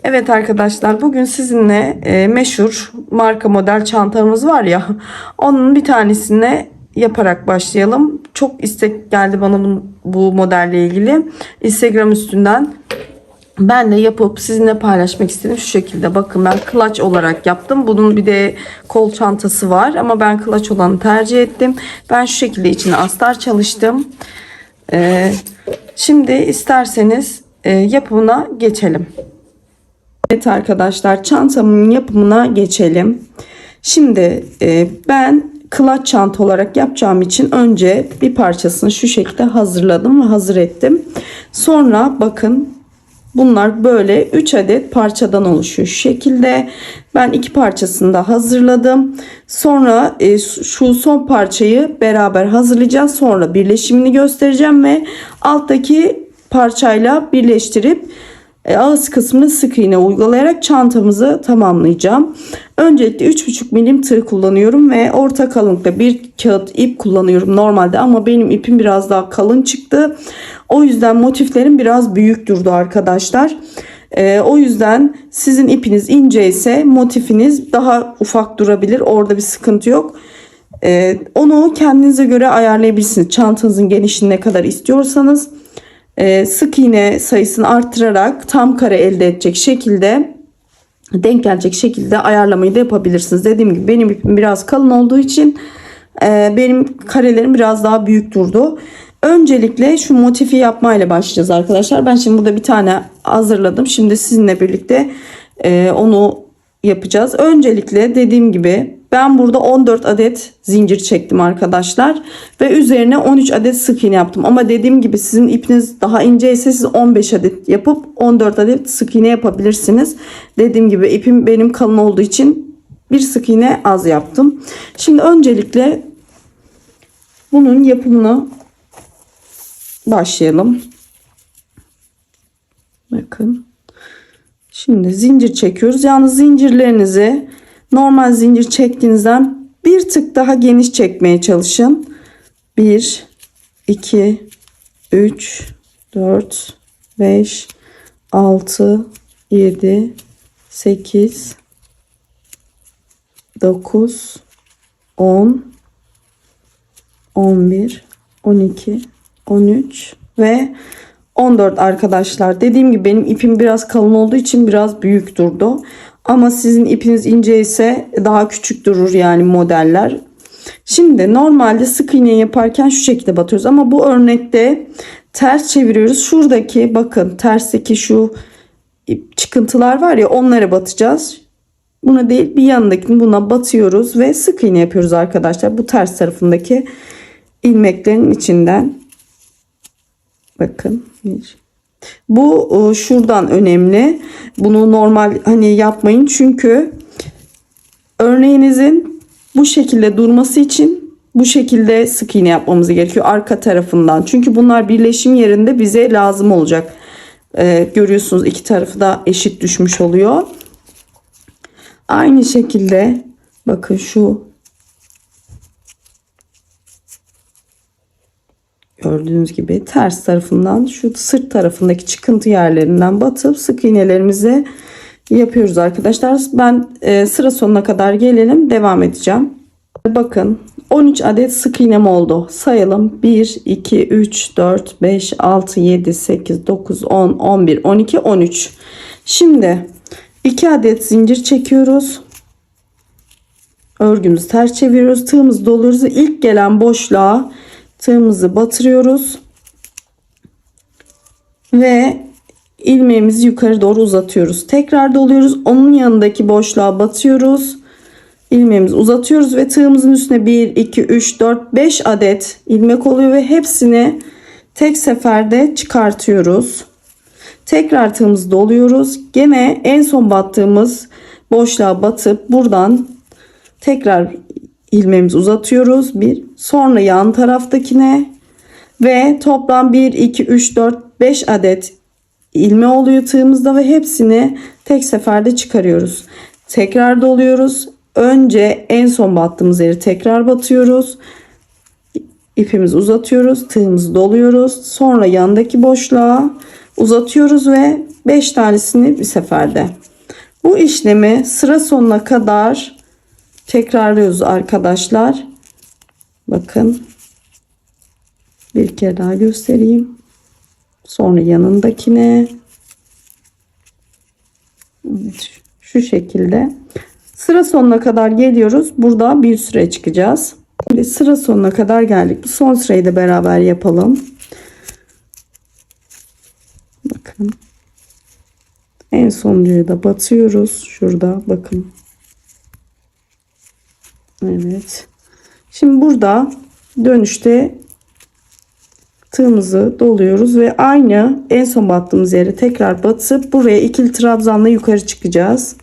Evet arkadaşlar, bugün sizinle meşhur marka model çantamız var ya, onun bir tanesini yaparak başlayalım. Çok istek geldi bana bu modelle ilgili Instagram üstünden. Ben de yapıp sizinle paylaşmak istedim. Şu şekilde bakın, ben clutch olarak yaptım. Bunun bir de kol çantası var ama ben clutch olanı tercih ettim. Ben şu şekilde içine astar çalıştım. Şimdi isterseniz yapımına geçelim. Evet arkadaşlar, çantamın yapımına geçelim. Şimdi ben clutch çanta olarak yapacağım için önce bir parçasını şu şekilde hazırladım ve hazır ettim. Sonra bakın, bunlar böyle 3 adet parçadan oluşuyor. Şu şekilde ben 2 parçasını da hazırladım. Sonra şu son parçayı beraber hazırlayacağız. Sonra birleşimini göstereceğim ve alttaki parçayla birleştirip ağız kısmını sık iğne uygulayarak çantamızı tamamlayacağım. Öncelikle 3,5 milim tığ kullanıyorum ve orta kalınlıkta bir kağıt ip kullanıyorum normalde, ama benim ipim biraz daha kalın çıktı. O yüzden motiflerim biraz büyük durdu arkadaşlar. O yüzden sizin ipiniz ince ise motifiniz daha ufak durabilir. Orada bir sıkıntı yok. Onu kendinize göre ayarlayabilirsiniz. Çantanızın genişliğini ne kadar istiyorsanız. Sık iğne sayısını arttırarak tam kare elde edecek şekilde, denk gelecek şekilde ayarlamayı da yapabilirsiniz. Dediğim gibi benim ipim biraz kalın olduğu için benim karelerim biraz daha büyük durdu. Öncelikle şu motifi yapmayla başlayacağız arkadaşlar. Ben şimdi burada bir tane hazırladım. Şimdi sizinle birlikte onu yapacağız. Öncelikle dediğim gibi ben burada 14 adet zincir çektim arkadaşlar. Ve üzerine 13 adet sık iğne yaptım. Ama dediğim gibi sizin ipiniz daha ince ise siz 15 adet yapıp 14 adet sık iğne yapabilirsiniz. Dediğim gibi ipim benim kalın olduğu için bir sık iğne az yaptım. Şimdi öncelikle bunun yapımını başlayalım. Bakın. Şimdi zincir çekiyoruz. Yalnız zincirlerinizi normal zincir çektiğinizden bir tık daha geniş çekmeye çalışın. 1, 2, 3, 4, 5, 6, 7, 8, 9, 10, 11, 12, 13 ve 14 arkadaşlar. Dediğim gibi benim ipim biraz kalın olduğu için biraz büyük durdu. Ama sizin ipiniz ince ise daha küçük durur yani modeller. Şimdi normalde sık iğne yaparken şu şekilde batıyoruz. Ama bu örnekte ters çeviriyoruz. Şuradaki bakın, tersteki şu çıkıntılar var ya, onlara batacağız. Buna değil, bir yanındakini buna batıyoruz ve sık iğne yapıyoruz arkadaşlar. Bu ters tarafındaki ilmeklerin içinden. Bakın. Bu şuradan önemli. Bunu normal yapmayın. Çünkü örneğinizin bu şekilde durması için bu şekilde sık iğne yapmamız gerekiyor arka tarafından. Çünkü bunlar birleşim yerinde bize lazım olacak. Görüyorsunuz, iki tarafı da eşit düşmüş oluyor. Aynı şekilde bakın şu gördüğünüz gibi ters tarafından, şu sırt tarafındaki çıkıntı yerlerinden batıp sık iğnelerimizi yapıyoruz arkadaşlar. Ben sıra sonuna kadar gelelim, devam edeceğim. Bakın 13 adet sık iğnem oldu. Sayalım: 1, 2, 3, 4, 5, 6, 7, 8, 9, 10, 11, 12, 13. Şimdi 2 adet zincir çekiyoruz. Örgümüzü ters çeviriyoruz. Tığımızı doluyoruz. İlk gelen boşluğa tığımızı batırıyoruz ve ilmeğimizi yukarı doğru uzatıyoruz. Tekrar doluyoruz. Onun yanındaki boşluğa batıyoruz. İlmeğimizi uzatıyoruz ve tığımızın üstüne 1, 2, 3, 4, 5 adet ilmek oluyor ve hepsini tek seferde çıkartıyoruz. Tekrar tığımızı doluyoruz. Gene en son battığımız boşluğa batıp buradan tekrar ilmeğimizi uzatıyoruz. Sonra yan taraftakine ve toplam 1, 2, 3, 4, 5 adet ilme oluyor tığımızda ve hepsini tek seferde çıkarıyoruz. Tekrar doluyoruz. Önce en son battığımız yeri tekrar batıyoruz. İpimizi uzatıyoruz. Tığımızı doluyoruz. Sonra yandaki boşluğa uzatıyoruz ve 5 tanesini bir seferde. Bu işlemi sıra sonuna kadar tekrarlıyoruz arkadaşlar. Bakın. Bir kere daha göstereyim. Sonra yanındakine. Şu şekilde. Sıra sonuna kadar geliyoruz. Burada bir süre çıkacağız. Şimdi sıra sonuna kadar geldik. Bu son sırayı da beraber yapalım. Bakın. En sonuncuya da batıyoruz. Şurada bakın. Evet. Şimdi burada dönüşte tığımızı doluyoruz ve aynı en son battığımız yere tekrar batıp buraya ikili trabzanla yukarı çıkacağız.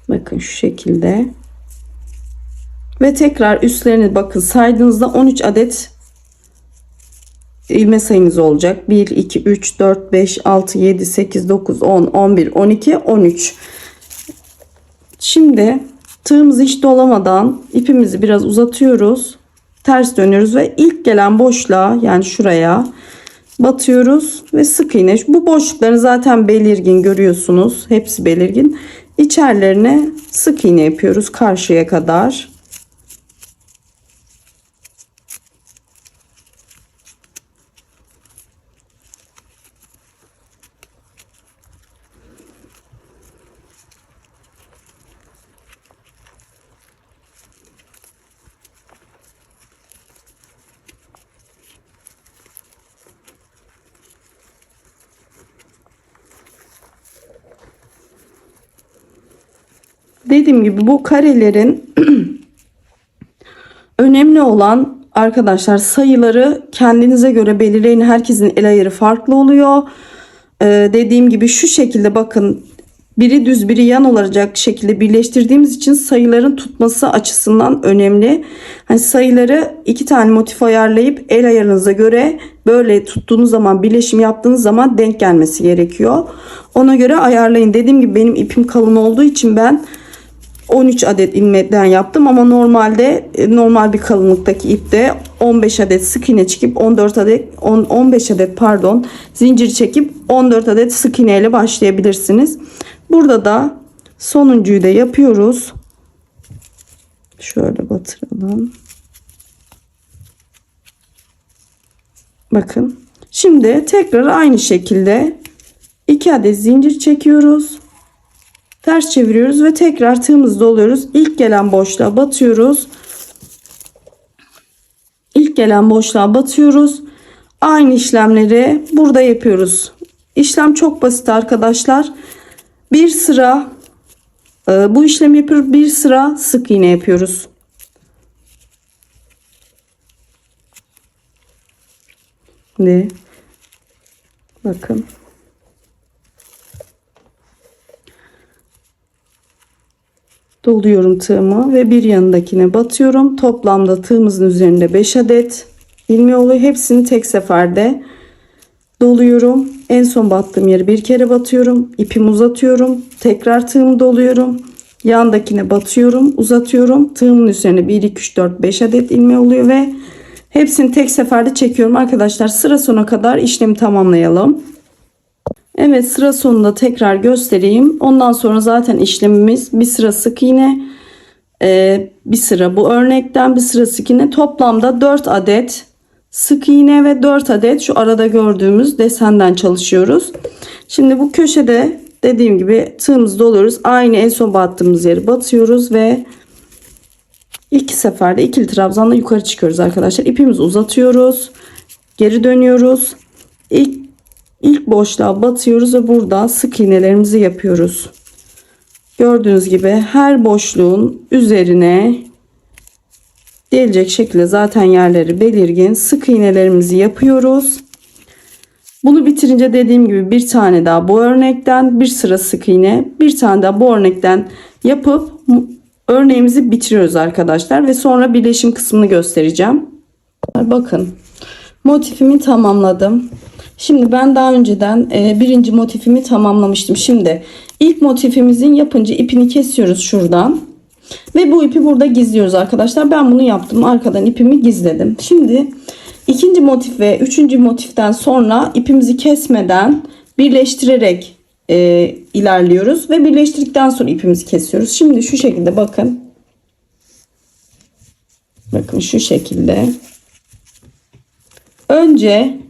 Bakın şu şekilde. Ve tekrar üstlerini bakın saydığınızda 13 adet ilmek sayınız olacak. 1, 2, 3, 4, 5, 6, 7, 8, 9, 10, 11, 12, 13. Şimdi tığımızı hiç dolamadan ipimizi biraz uzatıyoruz. Ters dönüyoruz ve ilk gelen boşluğa, yani şuraya batıyoruz ve sık iğne. Bu boşlukları zaten belirgin görüyorsunuz. Hepsi belirgin. İçerilerine sık iğne yapıyoruz karşıya kadar. Dediğim gibi bu karelerin önemli olan arkadaşlar sayıları kendinize göre belirleyin. Herkesin el ayarı farklı oluyor. Dediğim gibi şu şekilde bakın, biri düz biri yan olacak şekilde birleştirdiğimiz için sayıların tutması açısından önemli. Hani sayıları 2 tane motif ayarlayıp el ayarınıza göre böyle tuttuğunuz zaman, birleşim yaptığınız zaman denk gelmesi gerekiyor. Ona göre ayarlayın. Dediğim gibi benim ipim kalın olduğu için ben 13 adet ilmekten yaptım ama normalde normal bir kalınlıktaki ipte 15 adet sık iğne çekip 15 adet pardon zincir çekip 14 adet sık iğne ile başlayabilirsiniz. Burada da sonuncuyu da yapıyoruz. Şöyle batıralım. Bakın. Şimdi tekrar aynı şekilde 2 adet zincir çekiyoruz. Ters çeviriyoruz ve tekrar tığımızı doluyoruz. İlk gelen boşluğa batıyoruz. İlk gelen boşluğa batıyoruz. Aynı işlemleri burada yapıyoruz. İşlem çok basit arkadaşlar. Bir sıra bu işlemi yapıyoruz. Bir sıra sık iğne yapıyoruz. Şimdi bakın. Doluyorum tığımı ve bir yanındakine batıyorum. Toplamda tığımızın üzerinde 5 adet ilmeği oluyor. Hepsini tek seferde doluyorum. En son battığım yere bir kere batıyorum. İpimi uzatıyorum. Tekrar tığımı doluyorum. Yandakine batıyorum, uzatıyorum. Tığımın üzerine 1, 2, 3, 4, 5 adet ilmeği oluyor ve hepsini tek seferde çekiyorum. Arkadaşlar sıra sonuna kadar işlemi tamamlayalım. Evet, sıra sonunda tekrar göstereyim. Ondan sonra zaten işlemimiz bir sıra sık iğne, bir sıra bu örnekten bir sıra sık iğne, toplamda 4 adet sık iğne ve 4 adet şu arada gördüğümüz desenden çalışıyoruz. Şimdi bu köşede dediğim gibi tığımızı doluyoruz. Aynı en son battığımız yeri batıyoruz ve 2 seferde ikili trabzanla yukarı çıkıyoruz arkadaşlar. İpimizi uzatıyoruz. Geri dönüyoruz. İlk boşluğa batıyoruz ve burada sık iğnelerimizi yapıyoruz. Gördüğünüz gibi her boşluğun üzerine gelecek şekilde zaten yerleri belirgin sık iğnelerimizi yapıyoruz. Bunu bitirince dediğim gibi bir tane daha bu örnekten bir sıra sık iğne, bir tane daha bu örnekten yapıp örneğimizi bitiriyoruz arkadaşlar ve sonra birleşim kısmını göstereceğim. Bakın, motifimi tamamladım. Şimdi ben daha önceden birinci motifimi tamamlamıştım. Şimdi ilk motifimizin yapınca ipini kesiyoruz şuradan. Ve bu ipi burada gizliyoruz arkadaşlar. Ben bunu yaptım. Arkadan ipimi gizledim. Şimdi İkinci motif ve üçüncü motiften sonra ipimizi kesmeden birleştirerek ilerliyoruz ve birleştirdikten sonra ipimizi kesiyoruz. Şimdi şu şekilde bakın. Bakın şu şekilde. Önce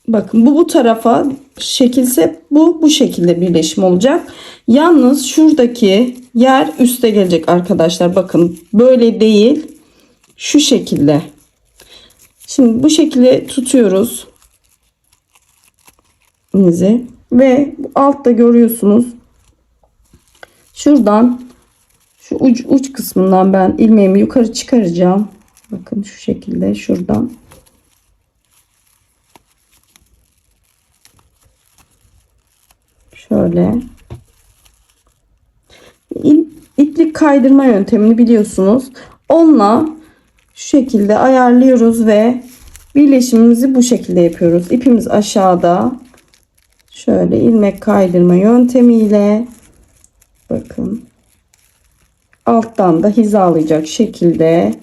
bakın bu tarafa şekilse bu şekilde birleşim olacak. Yalnız şuradaki yer üste gelecek arkadaşlar. Bakın böyle değil. Şu şekilde. Şimdi bu şekilde tutuyoruz ipimizi ve altta görüyorsunuz. Şuradan şu uç kısmından ben ilmeğimi yukarı çıkaracağım. Bakın şu şekilde şuradan. Şöyle. İplik kaydırma yöntemini biliyorsunuz. Onunla şu şekilde ayarlıyoruz ve birleşimimizi bu şekilde yapıyoruz. İpimiz aşağıda. Şöyle ilmek kaydırma yöntemiyle bakın alttan da hizalayacak şekilde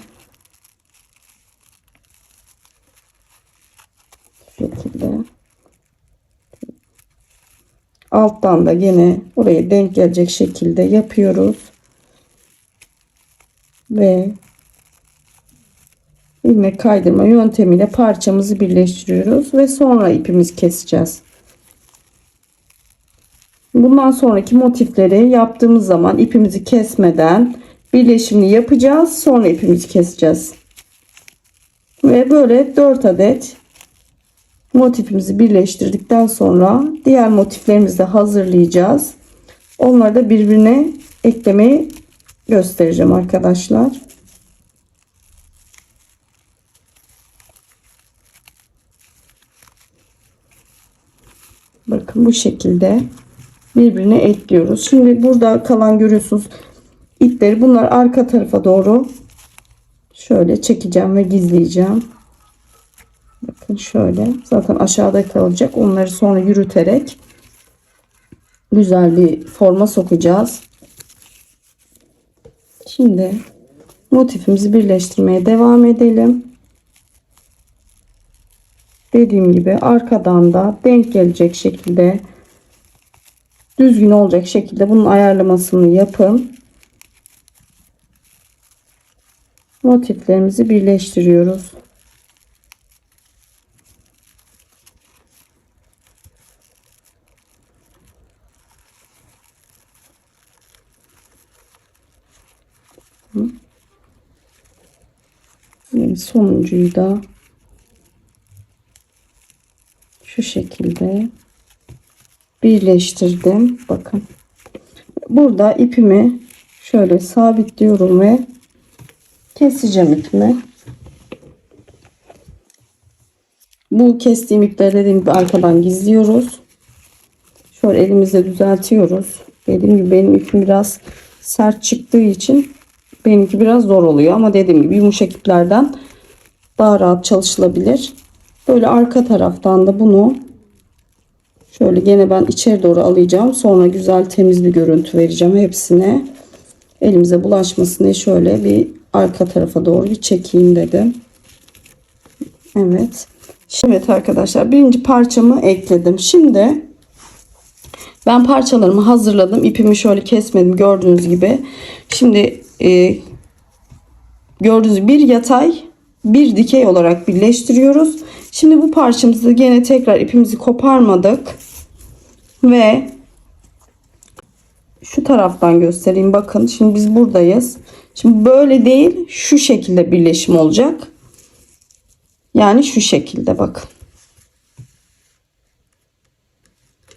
alttan da gene oraya denk gelecek şekilde yapıyoruz ve ilmek kaydırma yöntemiyle parçamızı birleştiriyoruz ve sonra ipimizi keseceğiz. Bundan sonraki motifleri yaptığımız zaman ipimizi kesmeden birleşimini yapacağız. Sonra ipimizi keseceğiz. Ve böyle 4 adet motifimizi birleştirdikten sonra diğer motiflerimizi de hazırlayacağız. Onları da birbirine eklemeyi göstereceğim arkadaşlar. Bakın bu şekilde birbirine ekliyoruz. Şimdi burada kalan görüyorsunuz ipleri, bunlar arka tarafa doğru şöyle çekeceğim ve gizleyeceğim. Bakın şöyle zaten aşağıda kalacak, onları sonra yürüterek güzel bir forma sokacağız. Şimdi motifimizi birleştirmeye devam edelim. Dediğim gibi arkadan da denk gelecek şekilde, düzgün olacak şekilde bunun ayarlamasını yapın. Motiflerimizi birleştiriyoruz. Sonuncuyu da şu şekilde birleştirdim. Bakın burada ipimi şöyle sabitliyorum ve keseceğim ipimi. Bu kestiğim ipleri dediğim gibi arkadan gizliyoruz. Şöyle elimizle düzeltiyoruz. Dediğim gibi benim ipim biraz sert çıktığı için benimki biraz zor oluyor, ama dediğim gibi yumuşak iplerden daha rahat çalışılabilir. Böyle arka taraftan da bunu şöyle gene ben içeri doğru alacağım. Sonra güzel temiz bir görüntü vereceğim hepsine. Elimize bulaşmasın diye şöyle bir arka tarafa doğru bir çekeyim dedim. Evet. Evet arkadaşlar, birinci parçamı ekledim. Şimdi ben parçalarımı hazırladım. İpimi şöyle kesmedim gördüğünüz gibi. Şimdi gördüğünüz gibi bir yatay bir dikey olarak birleştiriyoruz. Şimdi bu parçamızı gene tekrar ipimizi koparmadık ve şu taraftan göstereyim. Bakın şimdi biz buradayız. Şimdi böyle değil, şu şekilde birleşim olacak. Yani şu şekilde bakın.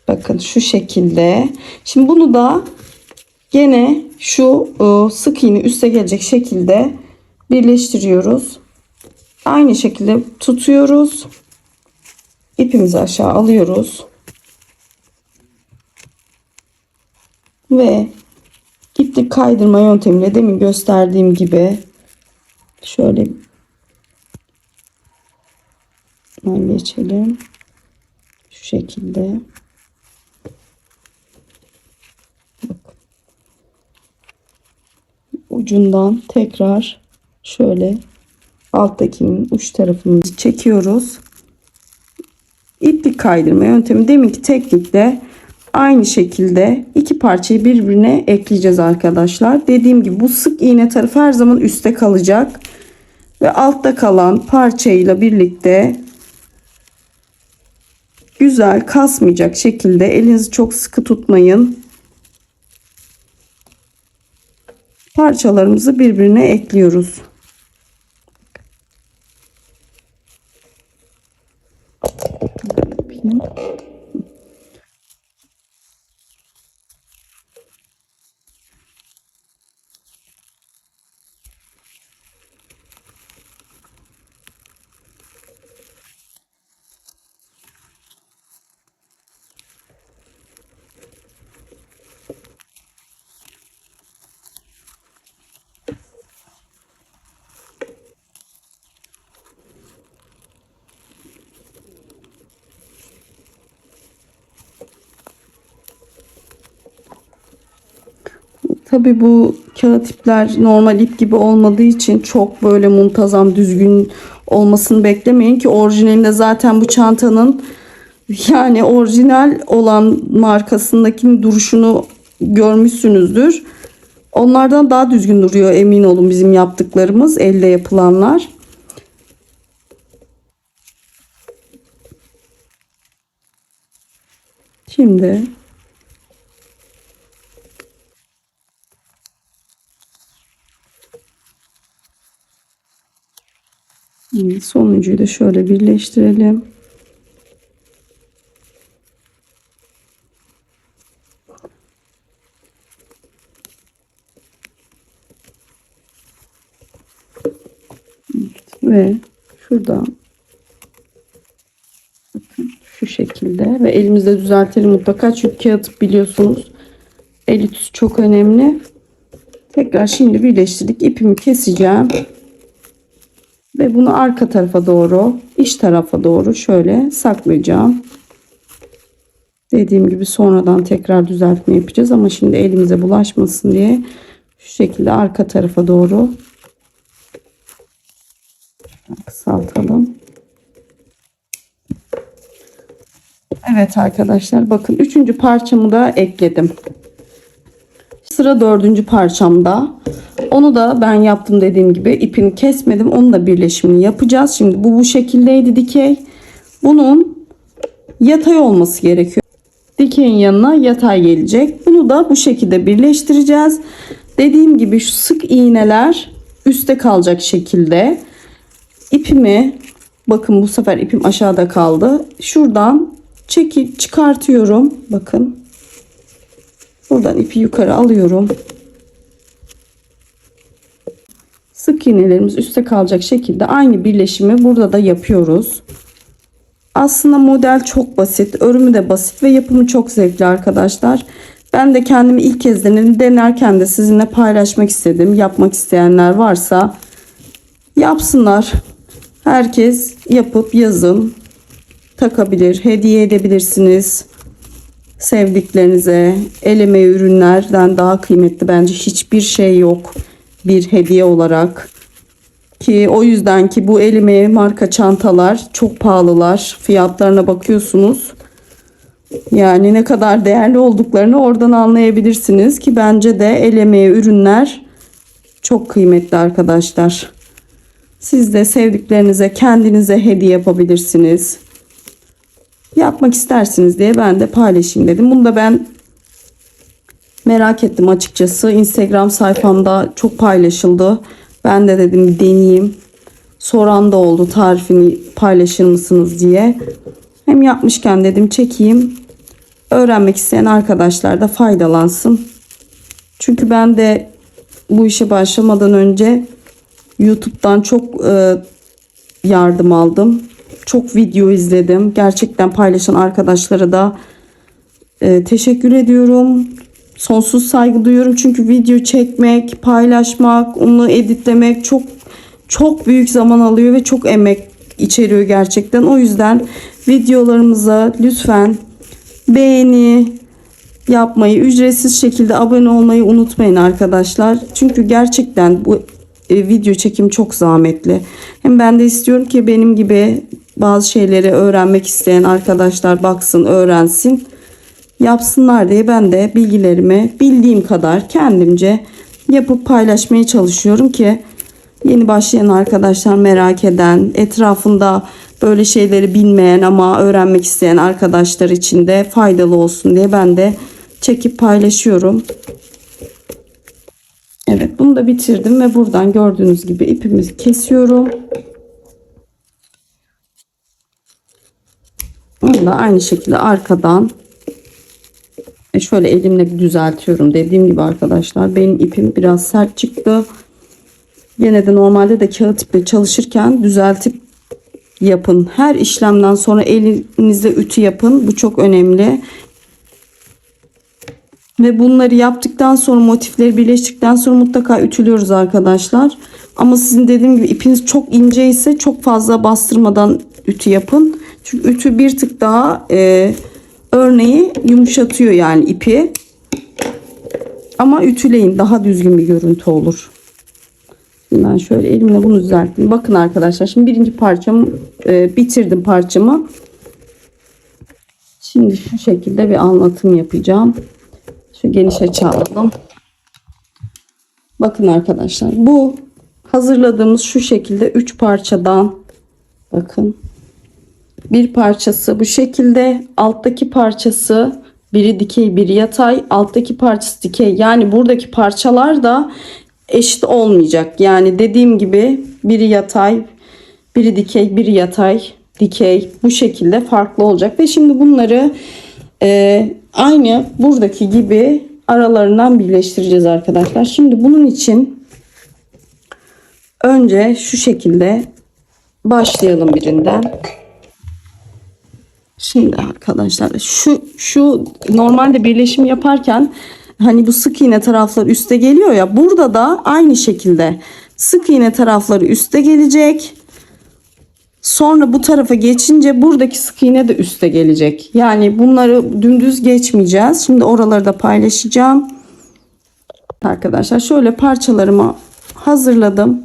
Bakın şu şekilde. Şimdi bunu da gene şu sık iğne üste gelecek şekilde birleştiriyoruz. Aynı şekilde tutuyoruz. İpimizi aşağı alıyoruz. Ve iplik kaydırma yöntemiyle demin gösterdiğim gibi şöyle geçelim. Şu şekilde. Ucundan tekrar şöyle Alttakinin uç tarafını çekiyoruz. İplik kaydırma yöntemi deminki teknikle aynı şekilde iki parçayı birbirine ekleyeceğiz arkadaşlar. Dediğim gibi bu sık iğne tarafı her zaman üstte kalacak ve altta kalan parçayla birlikte güzel kasmayacak şekilde elinizi çok sıkı tutmayın. Parçalarımızı birbirine ekliyoruz. Tabii bu kağıt ipler normal ip gibi olmadığı için çok böyle muntazam düzgün olmasını beklemeyin ki orijinalinde zaten bu çantanın yani orijinal olan markasındaki duruşunu görmüşsünüzdür. Onlardan daha düzgün duruyor emin olun bizim yaptıklarımız, elle yapılanlar. Şimdi sonuncuyu da şöyle birleştirelim. Ve şuradan bakın şu şekilde ve elimizde düzeltelim mutlaka çünkü kağıt biliyorsunuz el ütüsü çok önemli. Tekrar şimdi birleştirdik, ipimi keseceğim ve bunu arka tarafa doğru, iç tarafa doğru şöyle saklayacağım. Dediğim gibi sonradan tekrar düzeltme yapacağız ama şimdi elimize bulaşmasın diye şu şekilde arka tarafa doğru kısaltalım. Evet arkadaşlar bakın 3. parçamı da ekledim. Sıra 4. parçamda. Onu da ben yaptım dediğim gibi ipini kesmedim. Onu da birleşimini yapacağız. Şimdi bu şekildeydi dikey. Bunun yatay olması gerekiyor. Dikeyin yanına yatay gelecek. Bunu da bu şekilde birleştireceğiz. Dediğim gibi şu sık iğneler üstte kalacak şekilde. İpimi bakın bu sefer ipim aşağıda kaldı. Şuradan çıkartıyorum. Bakın. Buradan ipi yukarı alıyorum. Sık iğnelerimiz üstte kalacak şekilde aynı birleşimi burada da yapıyoruz. Aslında model çok basit. Örümü de basit ve yapımı çok zevkli arkadaşlar. Ben de kendimi ilk kez denerken de sizinle paylaşmak istedim. Yapmak isteyenler varsa yapsınlar. Herkes yapıp yazın. Takabilir, hediye edebilirsiniz. Sevdiklerinize. El emeği ürünlerden daha kıymetli bence hiçbir şey yok bir hediye olarak. Ki o yüzden ki bu el emeği marka çantalar çok pahalılar. Fiyatlarına bakıyorsunuz. Yani ne kadar değerli olduklarını oradan anlayabilirsiniz ki bence de el emeği ürünler çok kıymetli arkadaşlar. Siz de sevdiklerinize, kendinize hediye yapabilirsiniz. Yapmak istersiniz diye ben de paylaşayım dedim. Bunu da ben merak ettim açıkçası. Instagram sayfamda çok paylaşıldı. Ben de dedim deneyeyim. Soran da oldu tarifini paylaşır mısınız diye. Hem yapmışken dedim çekeyim. Öğrenmek isteyen arkadaşlar da faydalansın. Çünkü ben de bu işe başlamadan önce YouTube'dan çok yardım aldım. Çok video izledim. Gerçekten paylaşan arkadaşlara da teşekkür ediyorum. Sonsuz saygı duyuyorum. Çünkü video çekmek, paylaşmak, onu editlemek çok büyük zaman alıyor ve çok emek içeriyor gerçekten. O yüzden videolarımıza lütfen beğeni yapmayı, ücretsiz şekilde abone olmayı unutmayın arkadaşlar. Çünkü gerçekten bu video çekim çok zahmetli. Hem ben de istiyorum ki benim gibi bazı şeyleri öğrenmek isteyen arkadaşlar baksın, öğrensin, yapsınlar diye ben de bilgilerimi bildiğim kadar kendimce yapıp paylaşmaya çalışıyorum ki yeni başlayan arkadaşlar, merak eden, etrafında böyle şeyleri bilmeyen ama öğrenmek isteyen arkadaşlar için de faydalı olsun diye ben de çekip paylaşıyorum. Evet, bunu da bitirdim ve buradan gördüğünüz gibi ipimizi kesiyorum. Bunu da aynı şekilde arkadan şöyle elimle düzeltiyorum. Dediğim gibi arkadaşlar benim ipim biraz sert çıktı. Yine de normalde de kağıt iple çalışırken düzeltip yapın. Her işlemden sonra elinizde ütü yapın. Bu çok önemli. Ve bunları yaptıktan sonra, motifleri birleştirdikten sonra mutlaka ütülüyoruz arkadaşlar. Ama sizin dediğim gibi ipiniz çok ince ise çok fazla bastırmadan ütü yapın. Çünkü ütü bir tık daha örneği yumuşatıyor, yani ipi. Ama ütüleyin, daha düzgün bir görüntü olur. Şimdi ben şöyle elimle bunu düzelttim. Bakın arkadaşlar, şimdi birinci parçamı bitirdim parçamı. Şimdi şu şekilde bir anlatım yapacağım. Şu geniş açı alalım. Bakın arkadaşlar, bu hazırladığımız şu şekilde 3 parçadan, bakın, bir parçası bu şekilde, alttaki parçası biri dikey biri yatay, alttaki parçası dikey. Yani buradaki parçalar da eşit olmayacak. Yani dediğim gibi biri yatay, biri dikey, biri yatay, dikey, bu şekilde farklı olacak. Ve şimdi bunları aynı buradaki gibi aralarından birleştireceğiz arkadaşlar. Şimdi bunun için önce şu şekilde başlayalım birinden. Şimdi arkadaşlar şu normalde birleşim yaparken hani bu sık iğne tarafları üste geliyor ya, burada da aynı şekilde sık iğne tarafları üste gelecek. Sonra bu tarafa geçince buradaki sık iğne de üste gelecek. Yani bunları dümdüz geçmeyeceğiz. Şimdi oraları da paylaşacağım. Arkadaşlar şöyle parçalarımı hazırladım.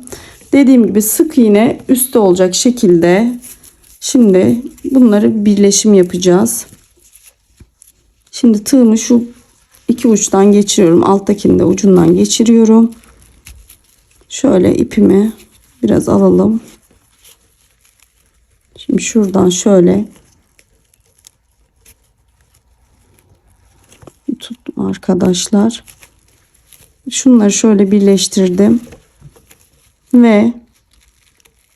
Dediğim gibi sık iğne üstte olacak şekilde. Şimdi bunları birleşim yapacağız. Şimdi tığımı şu iki uçtan geçiriyorum. Alttakini de ucundan geçiriyorum. Şöyle ipimi biraz alalım. Şimdi şuradan şöyle tuttum arkadaşlar. Şunları şöyle birleştirdim. Ve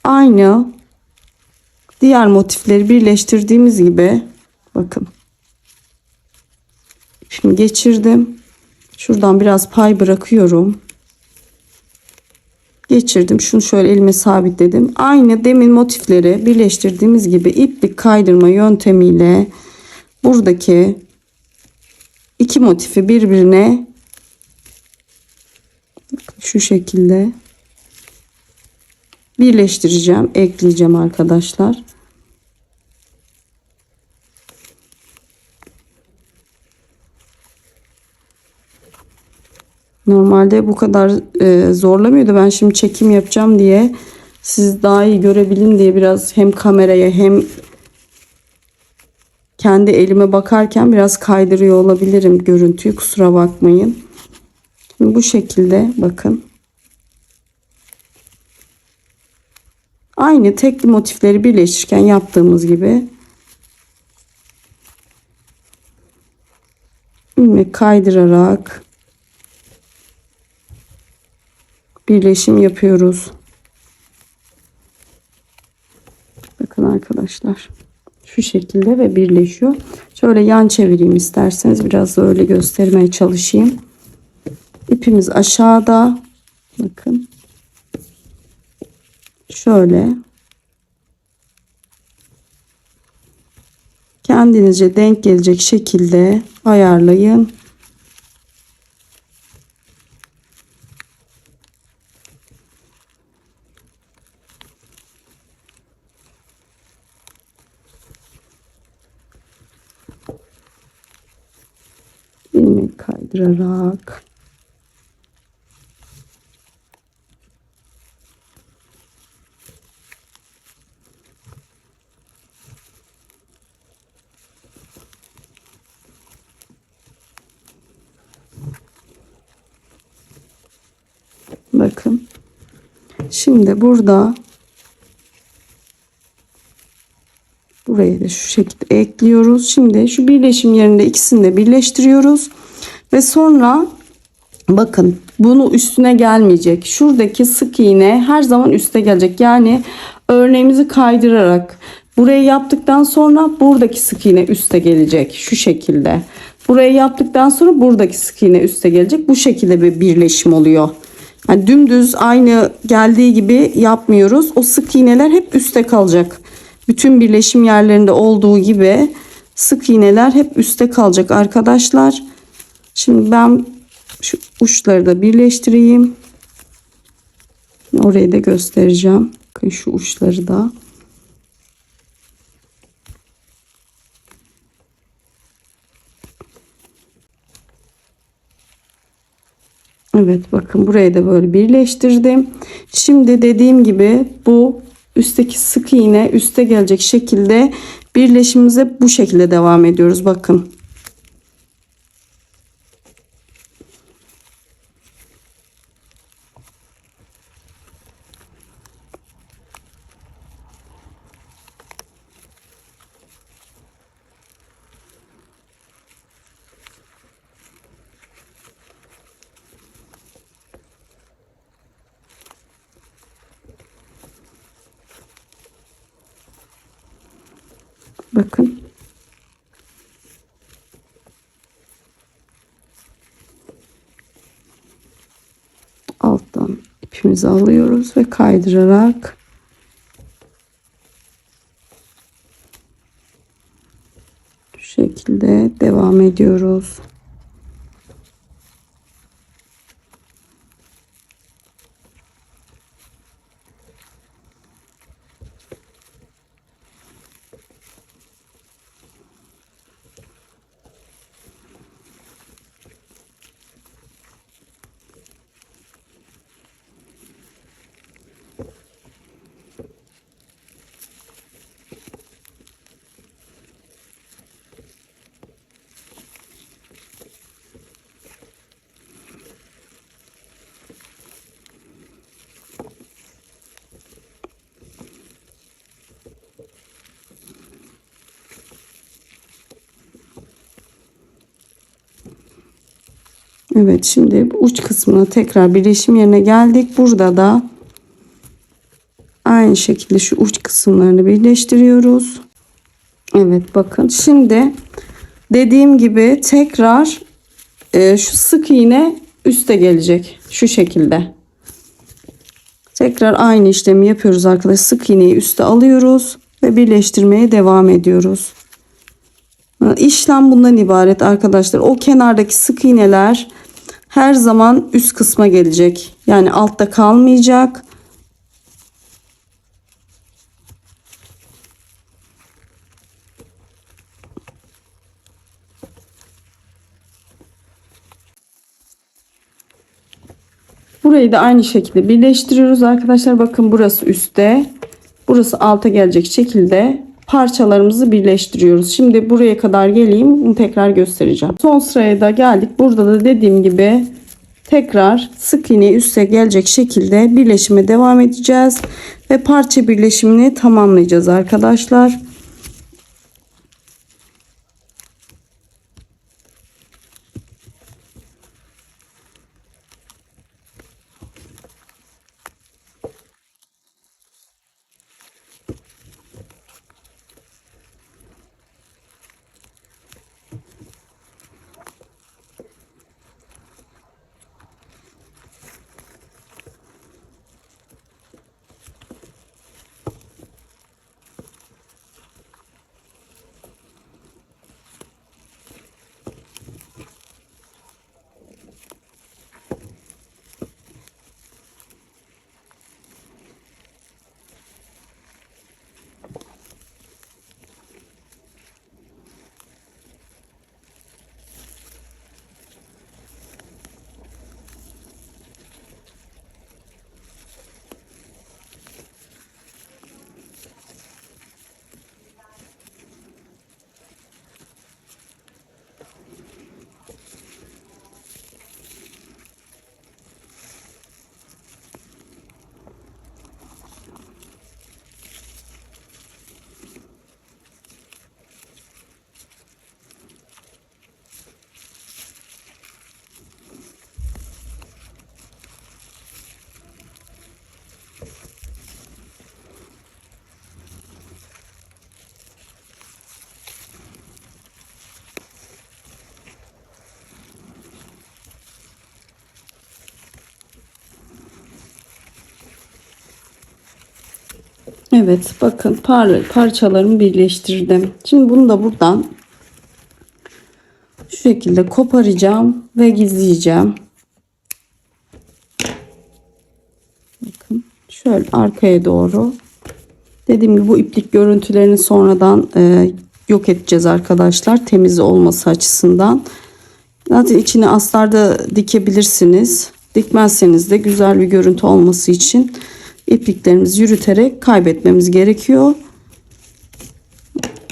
aynı diğer motifleri birleştirdiğimiz gibi, bakın. Şimdi geçirdim. Şuradan biraz pay bırakıyorum. Geçirdim. Şunu şöyle elime sabitledim. Aynı demin motifleri birleştirdiğimiz gibi iplik kaydırma yöntemiyle buradaki iki motifi birbirine şu şekilde birleştireceğim, ekleyeceğim arkadaşlar. Normalde bu kadar zorlamıyordu. Ben şimdi çekim yapacağım diye, siz daha iyi görebilin diye biraz hem kameraya hem kendi elime bakarken biraz kaydırıyor olabilirim görüntüyü. Kusura bakmayın. Şimdi bu şekilde bakın. Aynı tekli motifleri birleştirirken yaptığımız gibi ilmek kaydırarak birleşim yapıyoruz. Bakın arkadaşlar, şu şekilde ve birleşiyor. Şöyle yan çevireyim isterseniz, biraz da öyle göstermeye çalışayım. İpimiz aşağıda, bakın şöyle kendinizce denk gelecek şekilde ayarlayın. İlmek kaydırarak Şimdi burada burayı da şu şekilde ekliyoruz. Şimdi şu birleşim yerinde ikisini de birleştiriyoruz. Ve sonra bakın bunu üstüne gelmeyecek. Şuradaki sık iğne her zaman üste gelecek. Yani örneğimizi kaydırarak burayı yaptıktan sonra buradaki sık iğne üste gelecek. Şu şekilde. Burayı yaptıktan sonra buradaki sık iğne üste gelecek. Bu şekilde bir birleşim oluyor. Yani dümdüz aynı geldiği gibi yapmıyoruz. O sık iğneler hep üste kalacak. Bütün birleşim yerlerinde olduğu gibi sık iğneler hep üste kalacak arkadaşlar. Şimdi ben şu uçları da birleştireyim. Orayı da göstereceğim. Bakın şu uçları da. Evet bakın burayı da böyle birleştirdim. Şimdi dediğim gibi bu üstteki sık iğne üste gelecek şekilde birleşimimize bu şekilde devam ediyoruz. Bakın. Bakın. Alttan ipimizi alıyoruz ve kaydırarak şu şekilde devam ediyoruz. Evet şimdi uç kısmına tekrar birleşim yerine geldik. Burada da aynı şekilde şu uç kısımlarını birleştiriyoruz. Evet bakın şimdi dediğim gibi tekrar şu sık iğne üste gelecek. Şu şekilde. Tekrar aynı işlemi yapıyoruz arkadaşlar. Sık iğneyi üste alıyoruz ve birleştirmeye devam ediyoruz. İşlem bundan ibaret arkadaşlar. O kenardaki sık iğneler her zaman üst kısma gelecek. Yani altta kalmayacak. Burayı da aynı şekilde birleştiriyoruz arkadaşlar. Bakın burası üstte. Burası alta gelecek şekilde parçalarımızı birleştiriyoruz. Şimdi buraya kadar geleyim. Bunu tekrar göstereceğim. Son sıraya da geldik. Burada da dediğim gibi tekrar sık iğne üste gelecek şekilde birleşime devam edeceğiz. Ve parça birleşimini tamamlayacağız arkadaşlar. Evet, bakın parçalarımı birleştirdim. Şimdi bunu da buradan şu şekilde koparacağım ve gizleyeceğim. Bakın şöyle arkaya doğru. Dediğim gibi bu iplik görüntülerini sonradan yok edeceğiz arkadaşlar. Temiz olması açısından. Zaten içine astar da dikebilirsiniz. Dikmezseniz de güzel bir görüntü olması için ipliklerimizi yürüterek kaybetmemiz gerekiyor.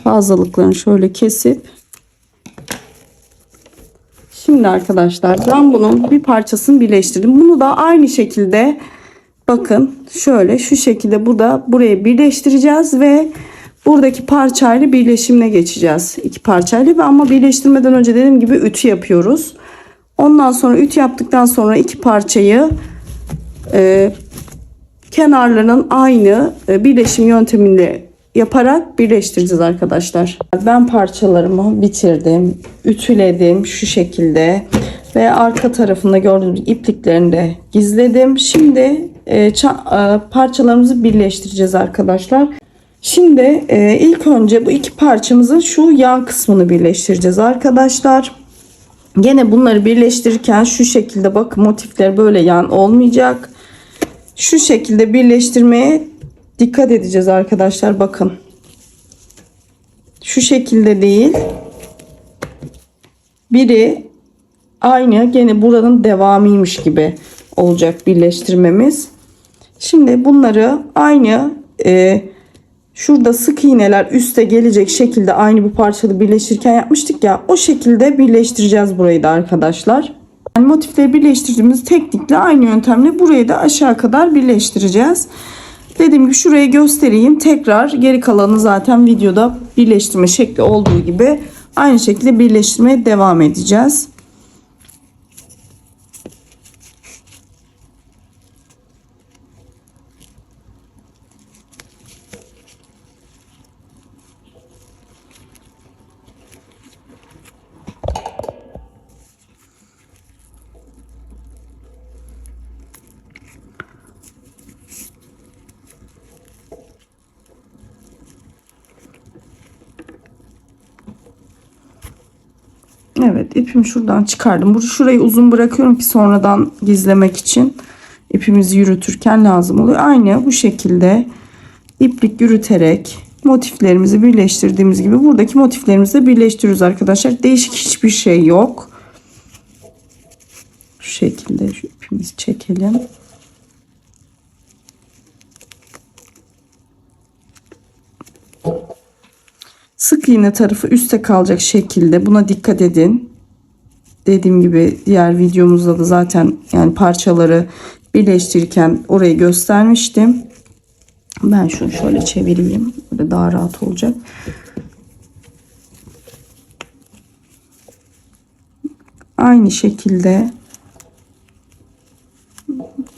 Fazlalıklarını şöyle kesip. Şimdi arkadaşlar ben bunun bir parçasını birleştirdim. Bunu da aynı şekilde bakın şöyle şu şekilde buraya birleştireceğiz ve buradaki parçayla birleşimine geçeceğiz. İki parçayla ama birleştirmeden önce dediğim gibi ütü yapıyoruz. Ondan sonra ütü yaptıktan sonra iki parçayı kenarlarının aynı birleşim yöntemiyle yaparak birleştireceğiz arkadaşlar. Ben parçalarımı bitirdim. Ütüledim şu şekilde. Ve arka tarafında gördüğünüz ipliklerini de gizledim. Şimdi parçalarımızı birleştireceğiz arkadaşlar. Şimdi ilk önce bu iki parçamızın şu yan kısmını birleştireceğiz arkadaşlar. Gene bunları birleştirirken şu şekilde bakın motifler böyle yan olmayacak. Şu şekilde birleştirmeye dikkat edeceğiz arkadaşlar. Bakın. Şu şekilde değil. Biri aynı gene buranın devamıymış gibi olacak birleştirmemiz. Şimdi bunları aynı şurada sık iğneler üste gelecek şekilde aynı bu parçalı birleştirirken yapmıştık ya, o şekilde birleştireceğiz burayı da arkadaşlar. Yani motifleri birleştirdiğimiz teknikle aynı yöntemle burayı da aşağı kadar birleştireceğiz. Dediğim gibi şurayı göstereyim. Tekrar geri kalanı zaten videoda birleştirme şekli olduğu gibi aynı şekilde birleştirmeye devam edeceğiz. Evet, ipimi şuradan çıkardım. Şurayı uzun bırakıyorum ki sonradan gizlemek için ipimizi yürütürken lazım oluyor. Aynı bu şekilde iplik yürüterek motiflerimizi birleştirdiğimiz gibi buradaki motiflerimizi de birleştiriyoruz arkadaşlar. Değişik hiçbir şey yok. Şu şekilde şu ipimizi çekelim. Sık iğne tarafı üstte kalacak şekilde buna dikkat edin. Dediğim gibi diğer videomuzda da zaten yani parçaları birleştirirken orayı göstermiştim. Ben şunu şöyle çevireyim. Böyle daha rahat olacak. Aynı şekilde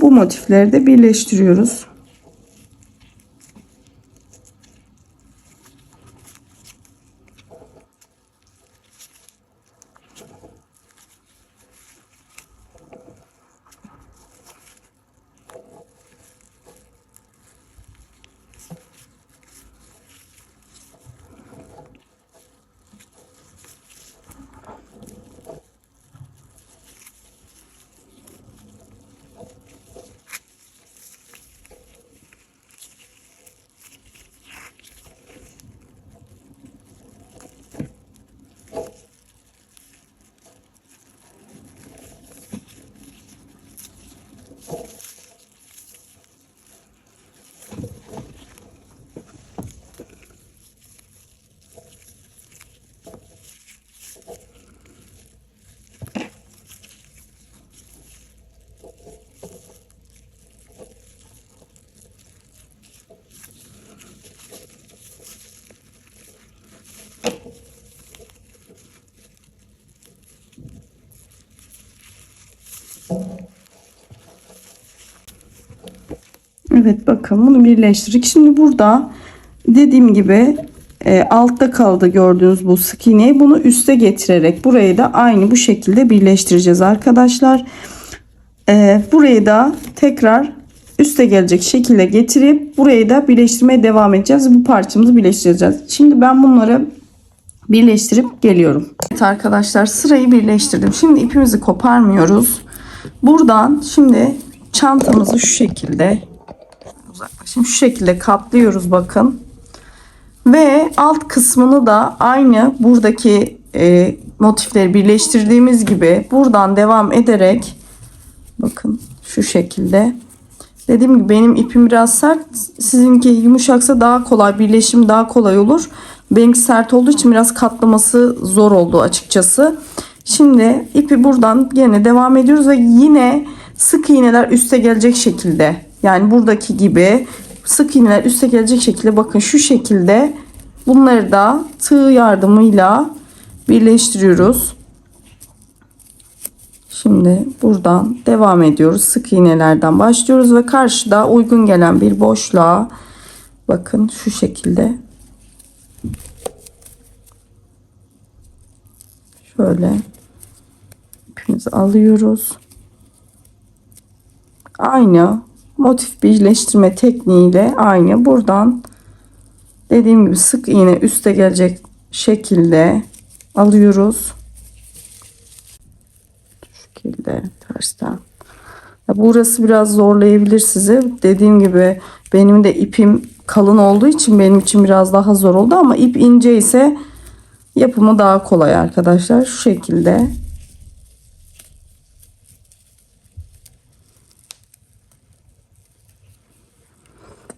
bu motifleri de birleştiriyoruz. Evet, bakın bunu birleştirdik. Şimdi burada dediğim gibi altta kaldı gördüğünüz bu sık iğneyi, bunu üste getirerek burayı da aynı bu şekilde birleştireceğiz arkadaşlar. Burayı da tekrar üste gelecek şekilde getirip burayı da birleştirmeye devam edeceğiz. Bu parçamızı birleştireceğiz. Şimdi ben bunları birleştirip geliyorum. Evet arkadaşlar, sırayı birleştirdim. Şimdi ipimizi koparmıyoruz. Buradan şimdi çantamızı şu şekilde uzaklaşayım. Şu şekilde katlıyoruz bakın. Ve alt kısmını da aynı buradaki motifleri birleştirdiğimiz gibi buradan devam ederek bakın şu şekilde. Dediğim gibi benim ipim biraz sert. Sizinki yumuşaksa daha kolay, birleşim daha kolay olur. Benimki sert olduğu için biraz katlaması zor oldu açıkçası. Şimdi ipi buradan yine devam ediyoruz ve yine sık iğneler üste gelecek şekilde, yani buradaki gibi sık iğneler üste gelecek şekilde bakın şu şekilde bunları da tığ yardımıyla birleştiriyoruz. Şimdi buradan devam ediyoruz. Sık iğnelerden başlıyoruz ve karşıda uygun gelen bir boşluğa bakın şu şekilde şöyle ipimizi alıyoruz. Aynı motif birleştirme tekniğiyle aynı buradan dediğim gibi sık iğne üste gelecek şekilde alıyoruz. Şu şekilde tersten. Burası biraz zorlayabilir sizi. Dediğim gibi benim de ipim kalın olduğu için benim için biraz daha zor oldu ama ip ince ise yapımı daha kolay arkadaşlar. Şu şekilde.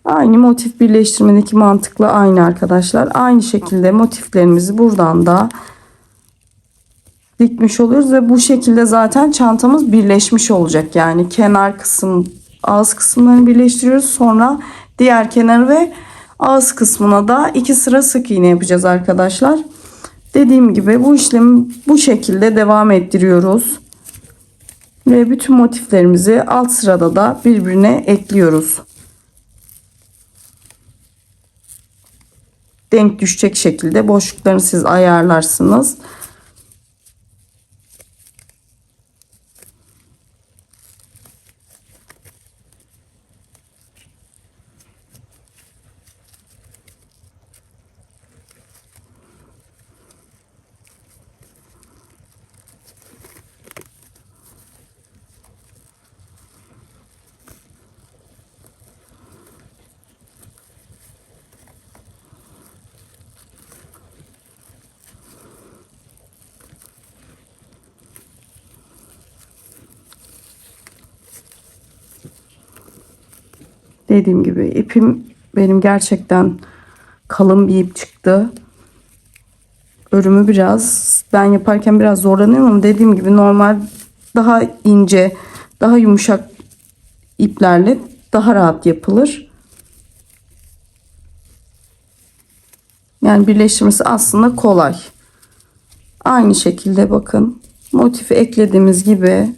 Aynı motif birleştirmedeki mantıkla aynı arkadaşlar. Aynı şekilde motiflerimizi buradan da dikmiş oluyoruz ve bu şekilde zaten çantamız birleşmiş olacak. Yani kenar kısım, ağız kısımlarını birleştiriyoruz. Sonra diğer kenar ve ağız kısmına da 2 sıra sık iğne yapacağız arkadaşlar. Dediğim gibi bu işlemi bu şekilde devam ettiriyoruz. Ve bütün motiflerimizi alt sırada da birbirine ekliyoruz. Denk düşecek şekilde boşluklarını siz ayarlarsınız. Dediğim gibi ipim benim gerçekten kalın bir ip çıktı. Örümü biraz ben yaparken biraz zorlanıyorum ama dediğim gibi normal daha ince, daha yumuşak iplerle daha rahat yapılır. Yani birleştirmesi aslında kolay. Aynı şekilde bakın motifi eklediğimiz gibi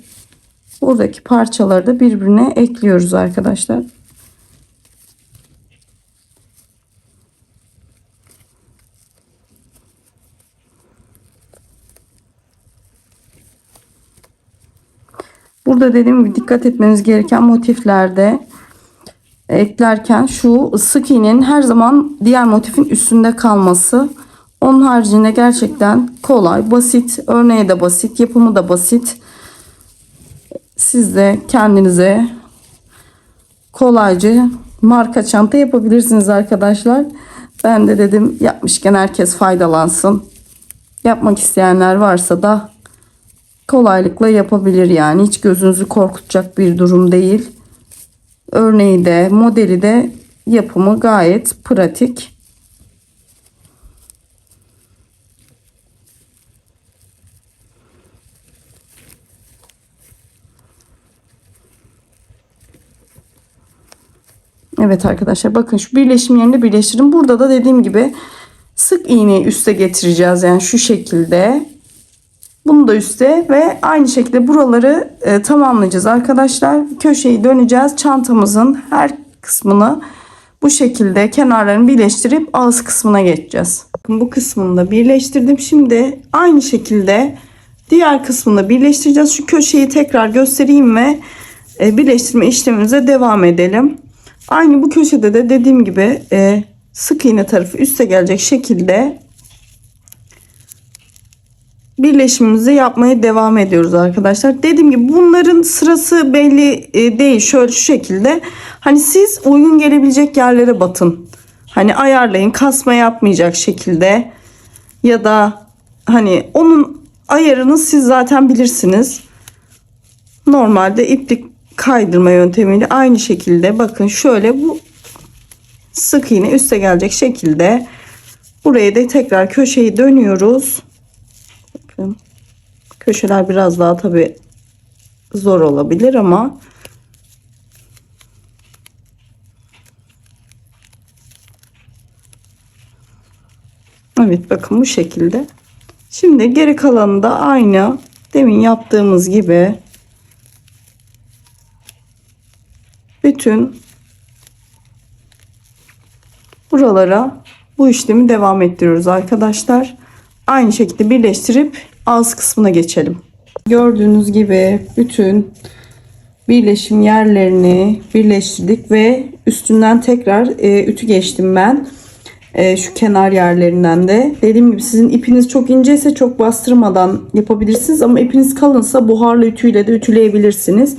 buradaki parçaları da birbirine ekliyoruz arkadaşlar. Burada dediğim gibi dikkat etmeniz gereken motiflerde eklerken şu sık iğnenin her zaman diğer motifin üstünde kalması. Onun haricinde gerçekten kolay, basit, örneği de basit, yapımı da basit. Siz de kendinize kolayca marka çanta yapabilirsiniz arkadaşlar. Ben de dedim yapmışken herkes faydalansın. Yapmak isteyenler varsa da kolaylıkla yapabilir, yani hiç gözünüzü korkutacak bir durum değil. Örneği de modeli de yapımı gayet pratik. Evet arkadaşlar bakın şu birleşim yerini birleştirdim. Burada da dediğim gibi sık iğneyi üste getireceğiz, yani şu şekilde. Bunu da üste ve aynı şekilde buraları tamamlayacağız arkadaşlar. Köşeyi döneceğiz. Çantamızın her kısmını bu şekilde kenarlarını birleştirip ağız kısmına geçeceğiz. Bu kısmını da birleştirdim. Şimdi aynı şekilde diğer kısmını da birleştireceğiz. Şu köşeyi tekrar göstereyim ve birleştirme işlemimize devam edelim. Aynı bu köşede de dediğim gibi sık iğne tarafı üste gelecek şekilde birleşimimizi yapmaya devam ediyoruz arkadaşlar. Dediğim gibi bunların sırası belli değil. Şöyle şu şekilde. Hani siz uygun gelebilecek yerlere batın. Hani ayarlayın. Kasma yapmayacak şekilde. Ya da hani onun ayarını siz zaten bilirsiniz. Normalde iplik kaydırma yöntemiyle aynı şekilde bakın şöyle bu sık iğne üste gelecek şekilde buraya da tekrar köşeyi dönüyoruz. Bakın köşeler biraz daha tabi zor olabilir ama evet bakın bu şekilde. Şimdi geri kalanı da aynı demin yaptığımız gibi bütün buralara bu işlemi devam ettiriyoruz arkadaşlar. Aynı şekilde birleştirip ağız kısmına geçelim. Gördüğünüz gibi bütün birleşim yerlerini birleştirdik ve üstünden tekrar ütü geçtim ben. Şu kenar yerlerinden de. Dediğim gibi sizin ipiniz çok inceyse çok bastırmadan yapabilirsiniz ama ipiniz kalınsa buharlı ütüyle de ütüleyebilirsiniz.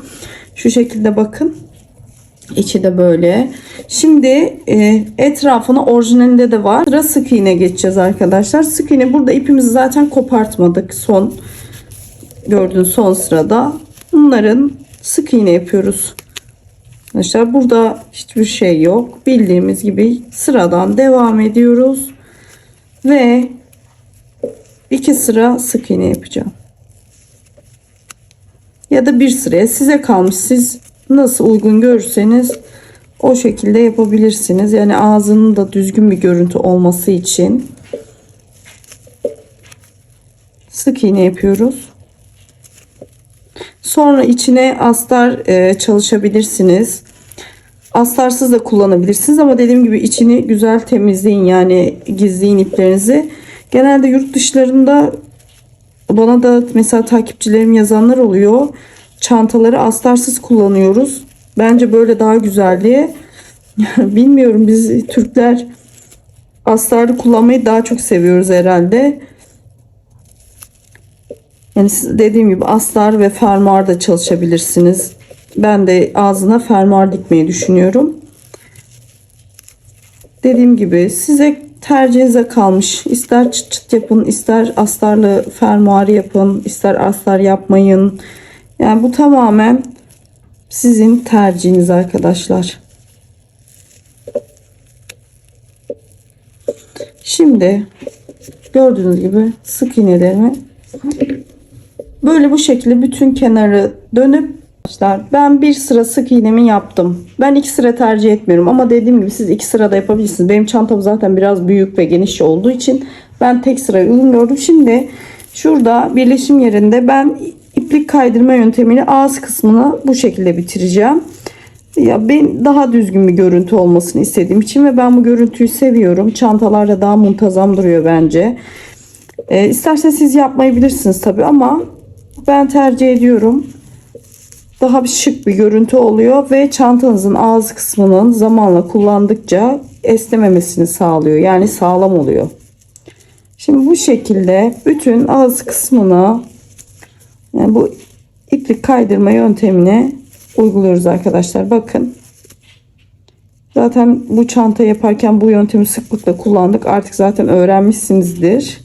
Şu şekilde bakın. İçi de böyle. Şimdi etrafına orijinalinde de var. Sıra sık iğne geçeceğiz arkadaşlar. Sık iğne burada ipimizi zaten kopartmadık. Son gördüğünüz son sırada. Bunların sık iğne yapıyoruz. Arkadaşlar burada hiçbir şey yok. Bildiğimiz gibi sıradan devam ediyoruz. Ve 2 sıra sık iğne yapacağım. Ya da bir sıraya size kalmış. Siz nasıl uygun görürseniz o şekilde yapabilirsiniz. Yani ağzının da düzgün bir görüntü olması için sık iğne yapıyoruz. Sonra içine astar çalışabilirsiniz. Astarsız da kullanabilirsiniz ama dediğim gibi içini güzel temizleyin, yani gizleyin iplerinizi. Genelde yurt dışlarında bana da mesela takipçilerim yazanlar oluyor. Çantaları astarsız kullanıyoruz. Bence böyle daha güzel diye. Bilmiyorum, biz Türkler astarlı kullanmayı daha çok seviyoruz herhalde. Yani dediğim gibi astar ve fermuar da çalışabilirsiniz. Ben de ağzına fermuar dikmeyi düşünüyorum. Dediğim gibi size tercihinize kalmış. İster çıt çıt yapın, ister astarlı fermuar yapın, ister astar yapmayın. Yani bu tamamen sizin tercihiniz arkadaşlar. Şimdi gördüğünüz gibi sık iğnelerimi böyle bu şekilde bütün kenarı dönüp ben bir sıra sık iğnemi yaptım. Ben 2 sıra tercih etmiyorum ama dediğim gibi siz 2 sırada yapabilirsiniz. Benim çantam zaten biraz büyük ve geniş olduğu için ben tek sırayı uygun gördüm. Şimdi şurada birleşim yerinde ben iplik kaydırma yöntemiyle ağız kısmını bu şekilde bitireceğim. Ya ben daha düzgün bir görüntü olmasını istediğim için ve ben bu görüntüyü seviyorum. Çantalarda daha muntazam duruyor bence. İsterseniz siz yapmayabilirsiniz tabi ama ben tercih ediyorum. Daha bir şık bir görüntü oluyor ve çantanızın ağız kısmının zamanla kullandıkça esnememesini sağlıyor. Yani sağlam oluyor. Şimdi bu şekilde bütün ağız kısmına yani bu iplik kaydırma yöntemini uyguluyoruz arkadaşlar. Bakın. Zaten bu çanta yaparken bu yöntemi sıklıkla kullandık. Artık zaten öğrenmişsinizdir.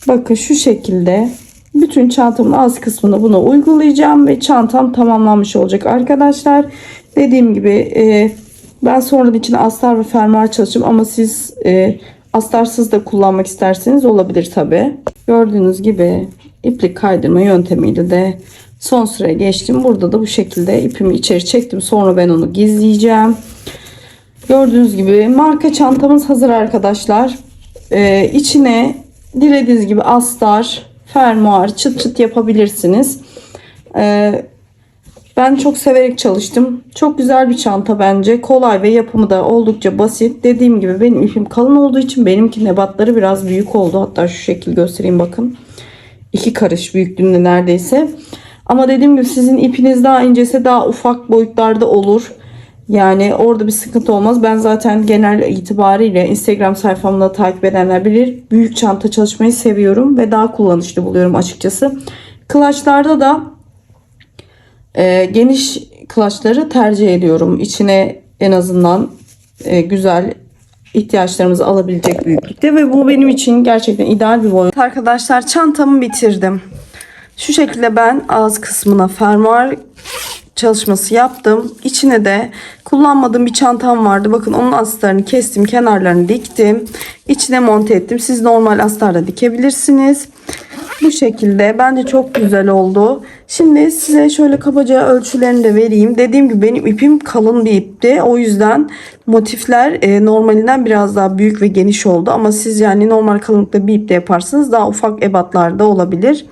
Bakın şu şekilde bütün çantamın ağız kısmına bunu uygulayacağım ve çantam tamamlanmış olacak arkadaşlar. Dediğim gibi ben sonradan içine astar ve fermuar çalışacağım ama siz astarsız da kullanmak isterseniz olabilir tabi. Gördüğünüz gibi iplik kaydırma yöntemiyle de son sıraya geçtim. Burada da bu şekilde ipimi içeri çektim. Sonra ben onu gizleyeceğim. Gördüğünüz gibi marka çantamız hazır arkadaşlar. İçine dilediğiniz gibi astar, fermuar, çıt çıt yapabilirsiniz. Ben çok severek çalıştım. Çok güzel bir çanta bence. Kolay ve yapımı da oldukça basit. Dediğim gibi benim ipim kalın olduğu için benimki nebatları biraz büyük oldu. Hatta şu şekil göstereyim bakın. 2 karış büyüklüğünde neredeyse. Ama dediğim gibi sizin ipiniz daha incese daha ufak boyutlarda olur. Yani orada bir sıkıntı olmaz. Ben zaten genel itibariyle Instagram sayfamda takip edenler bilir. Büyük çanta çalışmayı seviyorum ve daha kullanışlı buluyorum açıkçası. Klaçlarda da geniş klaçları tercih ediyorum. İçine en azından güzel ihtiyaçlarımızı alabilecek büyüklükte ve bu benim için gerçekten ideal bir boyut. Arkadaşlar çantamı bitirdim. Şu şekilde ben ağız kısmına fermuar çalışması yaptım. İçine de kullanmadığım bir çantam vardı. Bakın onun astarını kestim, kenarlarını diktim. İçine monte ettim. Siz normal astarla dikebilirsiniz. Bu şekilde bence çok güzel oldu. Şimdi size şöyle kabaca ölçülerini de vereyim. Dediğim gibi benim ipim kalın bir ipti. O yüzden motifler normalinden biraz daha büyük ve geniş oldu. Ama siz yani normal kalınlıkta bir ipte yaparsanız daha ufak ebatlarda olabilir.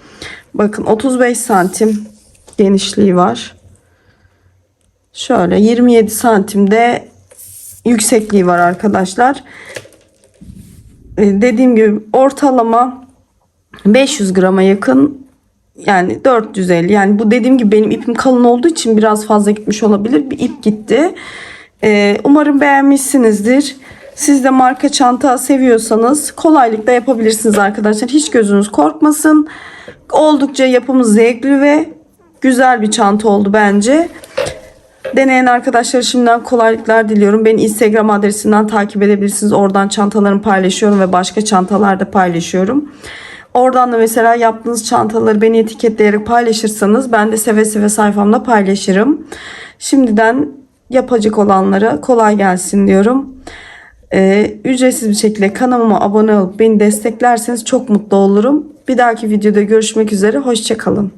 Bakın 35 santim genişliği var. Şöyle 27 santimde yüksekliği var arkadaşlar. Dediğim gibi ortalama 500 grama yakın, yani 450. Yani bu dediğim gibi benim ipim kalın olduğu için biraz fazla gitmiş olabilir. Bir ip gitti. Umarım beğenmişsinizdir. Siz de marka çanta seviyorsanız kolaylıkla yapabilirsiniz arkadaşlar. Hiç gözünüz korkmasın. Oldukça yapımı zevkli ve güzel bir çanta oldu bence. Deneyen arkadaşlara şimdiden kolaylıklar diliyorum. Beni Instagram adresinden takip edebilirsiniz. Oradan çantalarımı paylaşıyorum ve başka çantalarda paylaşıyorum. Oradan da mesela yaptığınız çantaları beni etiketleyerek paylaşırsanız ben de seve seve sayfamda paylaşırım. Şimdiden yapacak olanlara kolay gelsin diyorum. Ücretsiz bir şekilde kanalıma abone olup beni desteklerseniz çok mutlu olurum. Bir dahaki videoda görüşmek üzere. Hoşça kalın.